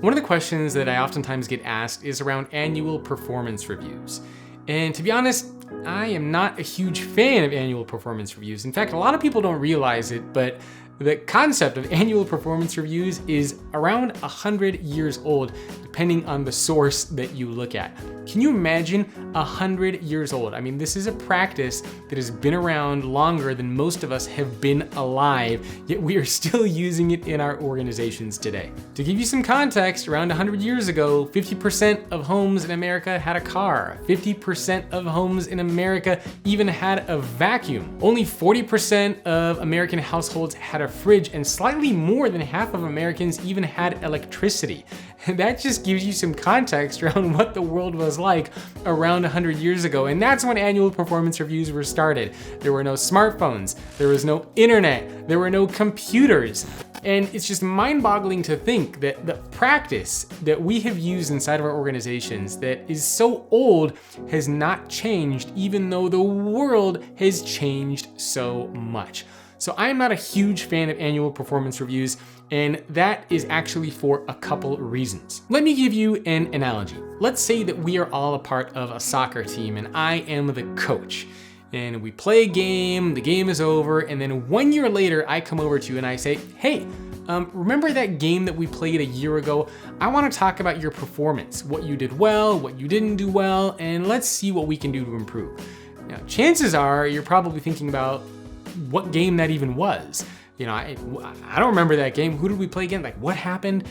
One of the questions that I oftentimes get asked is around annual performance reviews. And to be honest, I am not a huge fan of annual performance reviews. In fact, a lot of people don't realize it, but the concept of annual performance reviews is around 100 years old, depending on the source that you look at. Can you imagine 100 years old? I mean, this is a practice that has been around longer than most of us have been alive, yet we are still using it in our organizations today. To give you some context, around 100 years ago, 50% of homes in America had a car. 50% of homes in America even had a vacuum. Only 40% of American households had a fridge, and slightly more than half of Americans even had electricity. And that just gives you some context around what the world was like around 100 years ago. And that's when annual performance reviews were started. There were no smartphones, there was no internet, there were no computers. And it's just mind-boggling to think that the practice that we have used inside of our organizations that is so old has not changed, even though the world has changed so much. So I am not a huge fan of annual performance reviews, and that is actually for a couple reasons. Let me give you an analogy. Let's say that we are all a part of a soccer team and I am the coach. And we play a game, the game is over, and then 1 year later I come over to you and I say, hey, remember that game that we played a year ago? I want to talk about your performance, what you did well, what you didn't do well, and let's see what we can do to improve. Now, chances are you're probably thinking about what game that even was. You know, I don't remember that game. Who did we play again? Like, what happened?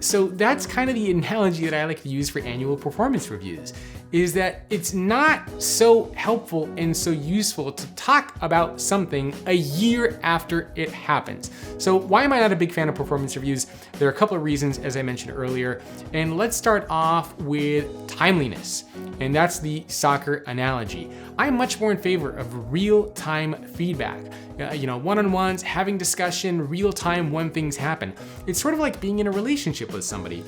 So that's kind of the analogy that I like to use for annual performance reviews, is that it's not so helpful and so useful to talk about something a year after it happens. So why am I not a big fan of performance reviews? There are a couple of reasons, as I mentioned earlier. And let's start off with timeliness. And that's the soccer analogy. I'm much more in favor of real-time feedback. One-on-ones, having discussion, real-time when things happen. It's sort of like being in a relationship with somebody.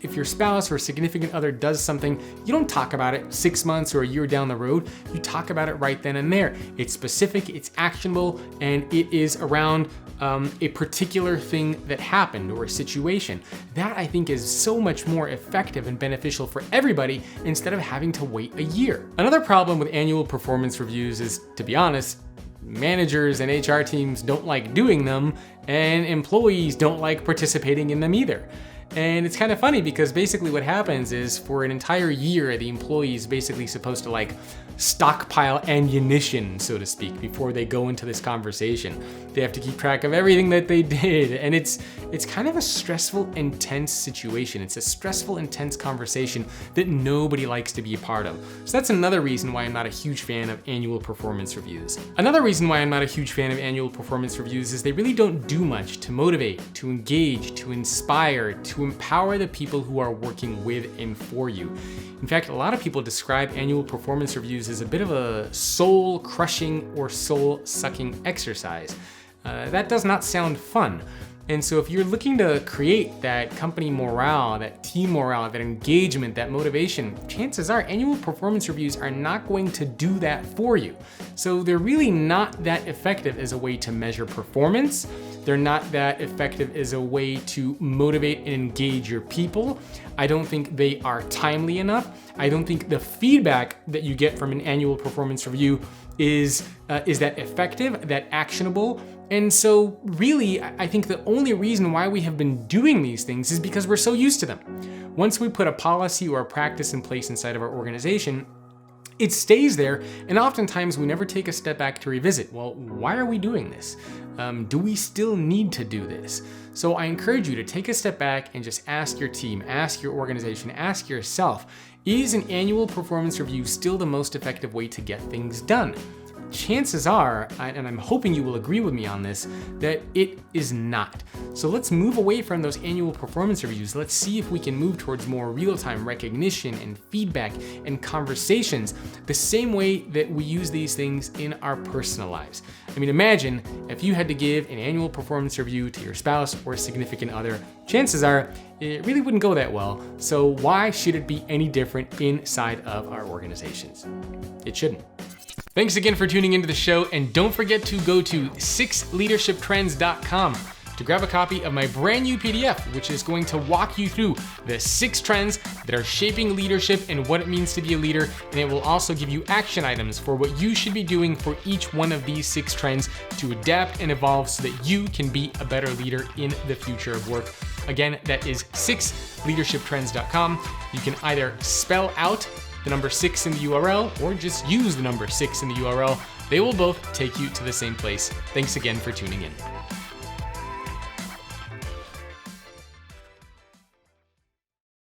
If your spouse or significant other does something, you don't talk about it 6 months or a year down the road. You talk about it right then and there. It's specific, it's actionable, and it is around a particular thing that happened or a situation. That, I think, is so much more effective and beneficial for everybody instead of having to wait a year. Another problem with annual performance reviews is, to be honest, managers and HR teams don't like doing them, and employees don't like participating in them either. And it's kind of funny because basically what happens is for an entire year, the employee is basically supposed to stockpile ammunition, so to speak, before they go into this conversation. They have to keep track of everything that they did. And it's kind of a stressful, intense situation. It's a stressful, intense conversation that nobody likes to be a part of. So that's another reason why I'm not a huge fan of annual performance reviews. Another reason why I'm not a huge fan of annual performance reviews is they really don't do much to motivate, to engage, to inspire, to empower the people who are working with and for you. In fact, a lot of people describe annual performance reviews as a bit of a soul-crushing or soul-sucking exercise. That does not sound fun. And so if you're looking to create that company morale, that team morale, that engagement, that motivation, chances are annual performance reviews are not going to do that for you. So they're really not that effective as a way to measure performance. They're not that effective as a way to motivate and engage your people. I don't think they are timely enough. I don't think the feedback that you get from an annual performance review is that effective, that actionable. And so really, I think the only reason why we have been doing these things is because we're so used to them. Once we put a policy or a practice in place inside of our organization, it stays there, and oftentimes we never take a step back to revisit, well, why are we doing this? Do we still need to do this? So I encourage you to take a step back and just ask your team, ask your organization, ask yourself, is an annual performance review still the most effective way to get things done? Chances are, and I'm hoping you will agree with me on this, that it is not. So let's move away from those annual performance reviews. Let's see if we can move towards more real-time recognition and feedback and conversations, the same way that we use these things in our personal lives. I mean, imagine if you had to give an annual performance review to your spouse or significant other. Chances are it really wouldn't go that well. So why should it be any different inside of our organizations? It shouldn't. Thanks again for tuning into the show, and don't forget to go to 6leadershiptrends.com to grab a copy of my brand new PDF, which is going to walk you through the 6 trends that are shaping leadership and what it means to be a leader. And it will also give you action items for what you should be doing for each one of these 6 trends to adapt and evolve so that you can be a better leader in the future of work. Again, that is 6leadershiptrends.com. You can either spell out the number 6 in the URL or just use the number 6 in the URL. They will both take you to the same place. Thanks again for tuning in.